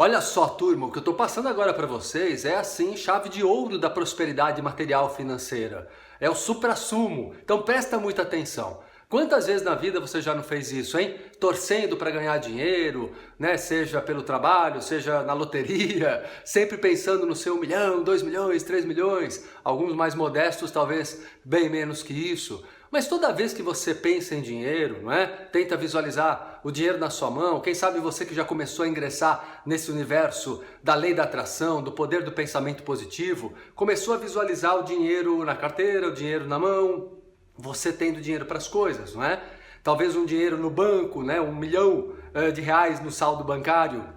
Olha só, turma, o que eu estou passando agora para vocês é assim chave de ouro da prosperidade material financeira. É o suprassumo. Então presta muita atenção. Quantas vezes na vida você já não fez isso, hein? Torcendo para ganhar dinheiro, né? Seja pelo trabalho, seja na loteria, sempre pensando no seu 1 milhão, 2 milhões, 3 milhões, alguns mais modestos talvez bem menos que isso. Mas toda vez que você pensa em dinheiro, não é? Tenta visualizar o dinheiro na sua mão, quem sabe você que já começou a ingressar nesse universo da lei da atração, do poder do pensamento positivo, começou a visualizar o dinheiro na carteira, o dinheiro na mão, você tendo dinheiro para as coisas, não é? Talvez um dinheiro no banco, né? 1 milhão de reais no saldo bancário.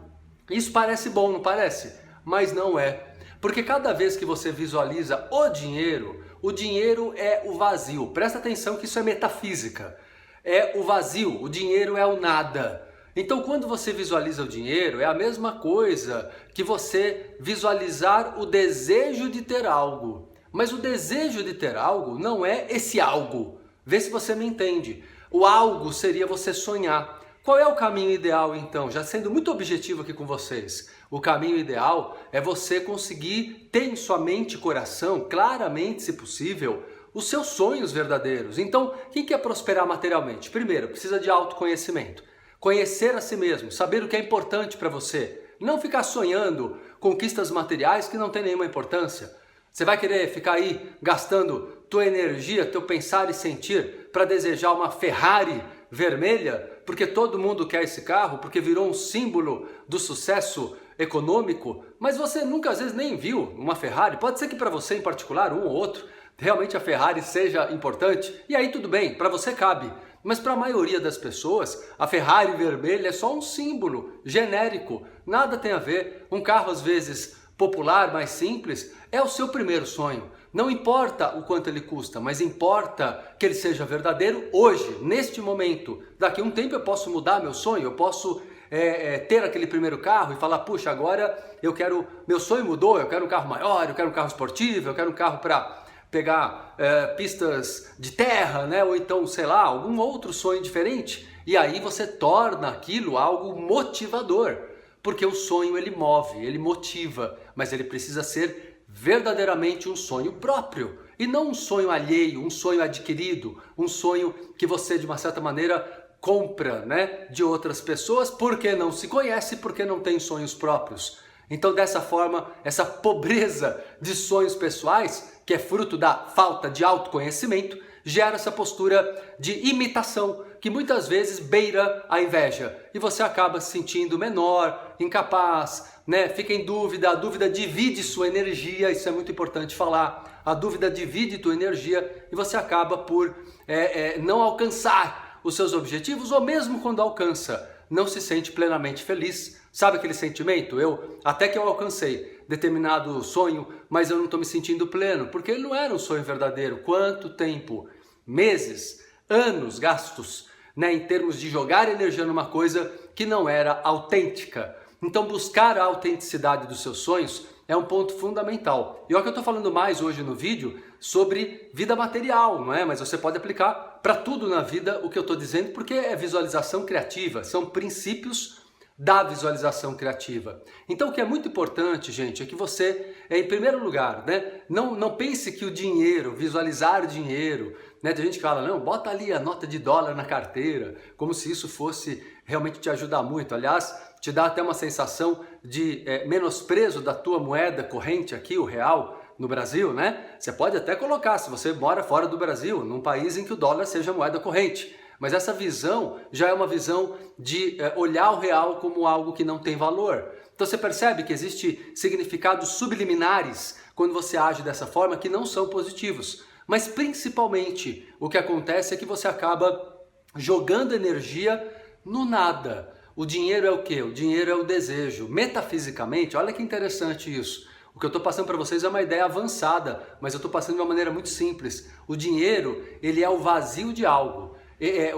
Isso parece bom, não parece? Mas não é. Porque cada vez que você visualiza o dinheiro é o vazio. Presta atenção que isso é metafísica. É o vazio, o dinheiro é o nada. Então quando você visualiza o dinheiro, é a mesma coisa que você visualizar o desejo de ter algo. Mas o desejo de ter algo não é esse algo. Vê se você me entende. O algo seria você sonhar. Qual é o caminho ideal então? Já sendo muito objetivo aqui com vocês. O caminho ideal é você conseguir ter em sua mente e coração, claramente, se possível, os seus sonhos verdadeiros. Então, o que é prosperar materialmente? Primeiro, precisa de autoconhecimento. Conhecer a si mesmo, saber o que é importante para você. Não ficar sonhando conquistas materiais que não têm nenhuma importância. Você vai querer ficar aí gastando tua energia, teu pensar e sentir para desejar uma Ferrari vermelha, porque todo mundo quer esse carro, porque virou um símbolo do sucesso econômico, mas você nunca às vezes nem viu uma Ferrari. Pode ser que para você em particular, um ou outro, realmente a Ferrari seja importante, e aí tudo bem, para você cabe. Mas para a maioria das pessoas, a Ferrari vermelha é só um símbolo genérico, nada tem a ver. Um carro às vezes popular, mais simples, é o seu primeiro sonho. Não importa o quanto ele custa, mas importa que ele seja verdadeiro hoje, neste momento. Daqui a um tempo eu posso mudar meu sonho, eu posso ter aquele primeiro carro e falar, puxa, agora meu sonho mudou, eu quero um carro maior, eu quero um carro esportivo, eu quero um carro para pegar pistas de terra, né? Ou então, sei lá, algum outro sonho diferente. E aí você torna aquilo algo motivador. Porque o sonho ele move, ele motiva, mas ele precisa ser verdadeiramente um sonho próprio e não um sonho alheio, um sonho adquirido, um sonho que você de uma certa maneira compra, né, de outras pessoas porque não se conhece, porque não tem sonhos próprios. Então dessa forma, essa pobreza de sonhos pessoais, que é fruto da falta de autoconhecimento, gera essa postura de imitação, que muitas vezes beira a inveja. E você acaba se sentindo menor, incapaz, né? Fica em dúvida, a dúvida divide sua energia, isso é muito importante falar. A dúvida divide tua energia e você acaba por não alcançar os seus objetivos, ou mesmo quando alcança, não se sente plenamente feliz. Sabe aquele sentimento? Até que eu alcancei determinado sonho, mas eu não estou me sentindo pleno, porque ele não era um sonho verdadeiro. Quanto tempo? Meses, anos gastos, né, em termos de jogar energia numa coisa que não era autêntica. Então buscar a autenticidade dos seus sonhos é um ponto fundamental. E olha que eu estou falando mais hoje no vídeo sobre vida material, não é? Mas você pode aplicar para tudo na vida o que eu estou dizendo, porque é visualização criativa, são princípios da visualização criativa. Então o que é muito importante, gente, é que você, em primeiro lugar, né, não pense que o dinheiro, visualizar o dinheiro, né, tem gente que fala, não, bota ali a nota de dólar na carteira, como se isso fosse realmente te ajudar muito. Aliás, te dá até uma sensação de menosprezo da tua moeda corrente aqui, o real, no Brasil, né? Você pode até colocar, se você mora fora do Brasil, num país em que o dólar seja moeda corrente. Mas essa visão já é uma visão de olhar o real como algo que não tem valor. Então você percebe que existem significados subliminares quando você age dessa forma que não são positivos. Mas principalmente o que acontece é que você acaba jogando energia no nada. O dinheiro é o quê? O dinheiro é o desejo. Metafisicamente, olha que interessante isso. O que eu estou passando para vocês é uma ideia avançada, mas eu estou passando de uma maneira muito simples. O dinheiro, ele é o vazio de algo.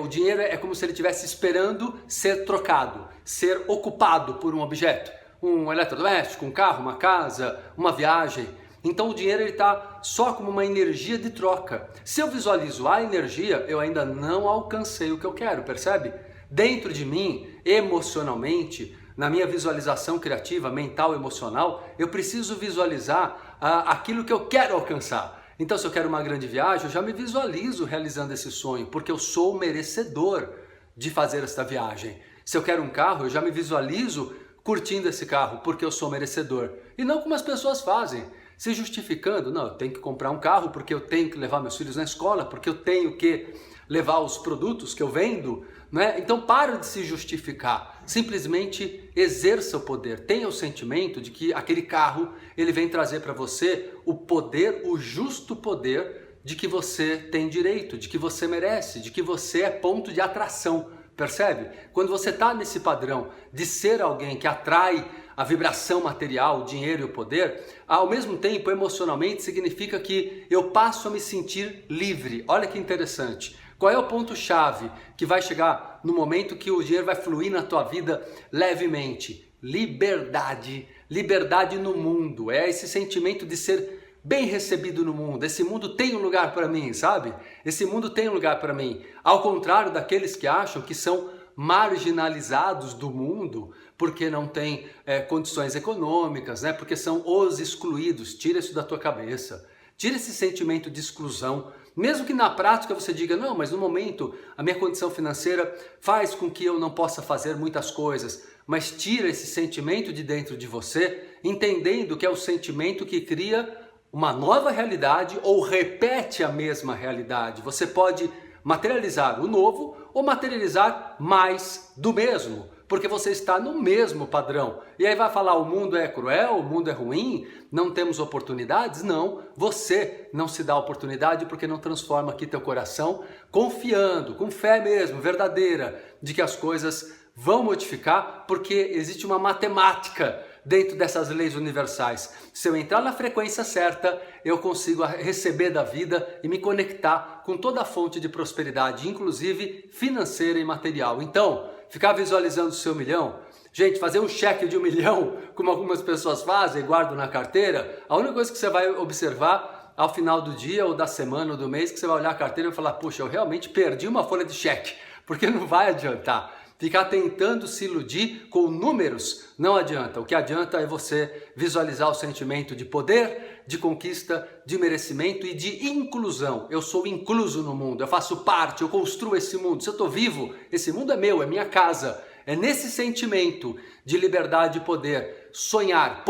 O dinheiro é como se ele estivesse esperando ser trocado, ser ocupado por um objeto. Um eletrodoméstico, um carro, uma casa, uma viagem. Então o dinheiro está só como uma energia de troca. Se eu visualizo a energia, eu ainda não alcancei o que eu quero, percebe? Dentro de mim, emocionalmente, na minha visualização criativa, mental, emocional, eu preciso visualizar aquilo que eu quero alcançar. Então, se eu quero uma grande viagem, eu já me visualizo realizando esse sonho, porque eu sou merecedor de fazer esta viagem. Se eu quero um carro, eu já me visualizo curtindo esse carro, porque eu sou merecedor. E não como as pessoas fazem, se justificando, não, eu tenho que comprar um carro porque eu tenho que levar meus filhos na escola, porque eu tenho que levar os produtos que eu vendo, né? Então para de se justificar, simplesmente exerça o poder, tenha o sentimento de que aquele carro, ele vem trazer para você o poder, o justo poder de que você tem direito, de que você merece, de que você é ponto de atração, percebe? Quando você está nesse padrão de ser alguém que atrai a vibração material, o dinheiro e o poder, ao mesmo tempo, emocionalmente, significa que eu passo a me sentir livre. Olha que interessante. Qual é o ponto-chave que vai chegar no momento que o dinheiro vai fluir na tua vida levemente? Liberdade. Liberdade no mundo. É esse sentimento de ser bem recebido no mundo. Esse mundo tem um lugar para mim, sabe? Esse mundo tem um lugar para mim. Ao contrário daqueles que acham que são marginalizados do mundo porque não têm condições econômicas, né? Porque são os excluídos. Tira isso da tua cabeça. Tira esse sentimento de exclusão. Mesmo que na prática você diga, não, mas no momento a minha condição financeira faz com que eu não possa fazer muitas coisas. Mas tira esse sentimento de dentro de você, entendendo que é o sentimento que cria uma nova realidade ou repete a mesma realidade. Você pode materializar o novo ou materializar mais do mesmo, porque você está no mesmo padrão. E aí vai falar, o mundo é cruel, o mundo é ruim, não temos oportunidades? Não, você não se dá oportunidade porque não transforma aqui teu coração, confiando, com fé mesmo, verdadeira, de que as coisas vão modificar, porque existe uma matemática dentro dessas leis universais. Se eu entrar na frequência certa, eu consigo receber da vida e me conectar com toda a fonte de prosperidade, inclusive financeira e material. Então, ficar visualizando o seu milhão, gente, fazer um cheque de 1 milhão, como algumas pessoas fazem, guardam na carteira, a única coisa que você vai observar ao final do dia ou da semana ou do mês, que você vai olhar a carteira e falar, puxa, eu realmente perdi uma folha de cheque, porque não vai adiantar. Ficar tentando se iludir com números não adianta. O que adianta é você visualizar o sentimento de poder, de conquista, de merecimento e de inclusão. Eu sou incluso no mundo, eu faço parte, eu construo esse mundo. Se eu estou vivo, esse mundo é meu, é minha casa. É nesse sentimento de liberdade e poder sonhar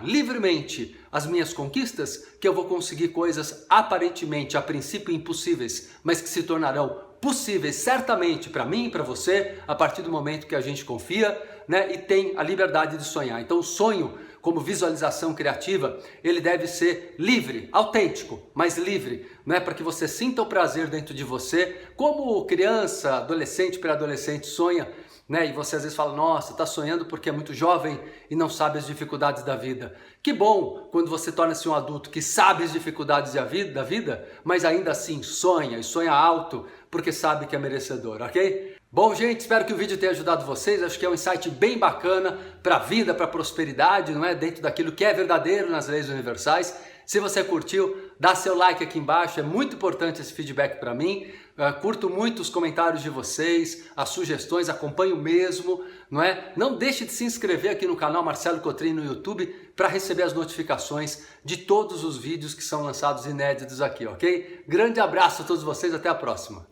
livremente as minhas conquistas, que eu vou conseguir coisas aparentemente, a princípio impossíveis, mas que se tornarão possíveis certamente para mim e para você, a partir do momento que a gente confia, né, e tem a liberdade de sonhar. Então o sonho, como visualização criativa, ele deve ser livre, autêntico, mas livre, né, para que você sinta o prazer dentro de você, como criança, adolescente, pré-adolescente sonha, né? E você às vezes fala, nossa, está sonhando porque é muito jovem e não sabe as dificuldades da vida. Que bom quando você torna-se um adulto que sabe as dificuldades da vida, mas ainda assim sonha e sonha alto porque sabe que é merecedor, ok? Bom, gente, espero que o vídeo tenha ajudado vocês. Acho que é um insight bem bacana para a vida, para a prosperidade, não é? Dentro daquilo que é verdadeiro nas leis universais. Se você curtiu, dá seu like aqui embaixo, é muito importante esse feedback para mim. Curto muito os comentários de vocês, as sugestões, acompanho mesmo, não é? Não deixe de se inscrever aqui no canal Marcelo Cotrim no YouTube para receber as notificações de todos os vídeos que são lançados inéditos aqui, ok? Grande abraço a todos vocês, até a próxima!